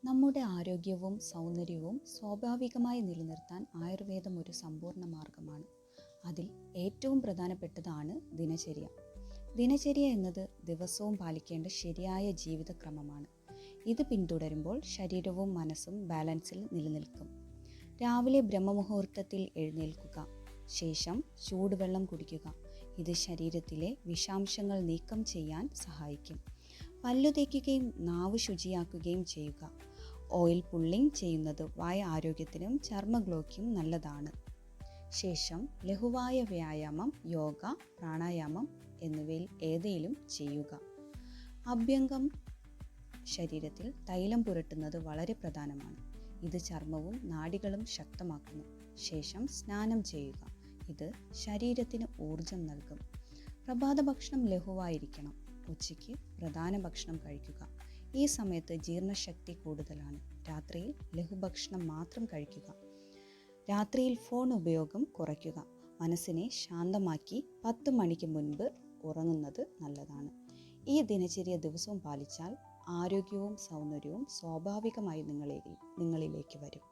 നമ്മുടെ ആരോഗ്യവും സൗന്ദര്യവും സ്വാഭാവികമായി നിലനിർത്താൻ ആയുർവേദം ഒരു സമ്പൂർണ്ണ മാർഗമാണ്. അതിൽ ഏറ്റവും പ്രധാനപ്പെട്ടതാണ് ദിനചര്യ. ദിനചര്യ എന്നത് ദിവസവും പാലിക്കേണ്ട ശരിയായ ജീവിതക്രമമാണ്. ഇത് പിന്തുടരുമ്പോൾ ശരീരവും മനസ്സും ബാലൻസിൽ നിലനിൽക്കും. രാവിലെ ബ്രഹ്മമുഹൂർത്തത്തിൽ എഴുന്നേൽക്കുക, ശേഷം ചൂടുവെള്ളം കുടിക്കുക. ഇത് ശരീരത്തിലെ വിഷാംശങ്ങൾ നീക്കം ചെയ്യാൻ സഹായിക്കും. പല്ലു തേക്കുകയും നാവ് ശുചിയാക്കുകയും ചെയ്യുക. ഓയിൽ പുള്ളിങ് ചെയ്യുന്നത് വായ ആരോഗ്യത്തിനും ചർമ്മ ഗ്ലോയ്ക്കും നല്ലതാണ്. ശേഷം ലഘുവായ വ്യായാമം, യോഗ, പ്രാണായാമം എന്നിവയിൽ ഏതെങ്കിലും ചെയ്യുക. അഭ്യംഗം ശരീരത്തിൽ തൈലം പുരട്ടുന്നത് വളരെ പ്രധാനമാണ്. ഇത് ചർമ്മവും നാഡികളും ശക്തമാക്കുന്നു. ശേഷം സ്നാനം ചെയ്യുക. ഇത് ശരീരത്തിന് ഊർജം നൽകും. പ്രഭാത ഭക്ഷണം ലഘുവായിരിക്കണം. ഉച്ചയ്ക്ക് പ്രധാന ഭക്ഷണം കഴിക്കുക. ഈ സമയത്ത് ജീർണശക്തി കൂടുതലാണ്. രാത്രിയിൽ ലഘുഭക്ഷണം മാത്രം കഴിക്കുക. രാത്രിയിൽ ഫോൺ ഉപയോഗം കുറയ്ക്കുക. മനസ്സിനെ ശാന്തമാക്കി 10 മണിക്ക് മുൻപ് ഉറങ്ങുന്നത് നല്ലതാണ്. ഈ ദിനചര്യ ദിവസവും പാലിച്ചാൽ ആരോഗ്യവും സൗന്ദര്യവും സ്വാഭാവികമായി നിങ്ങളിലേക്ക് വരും.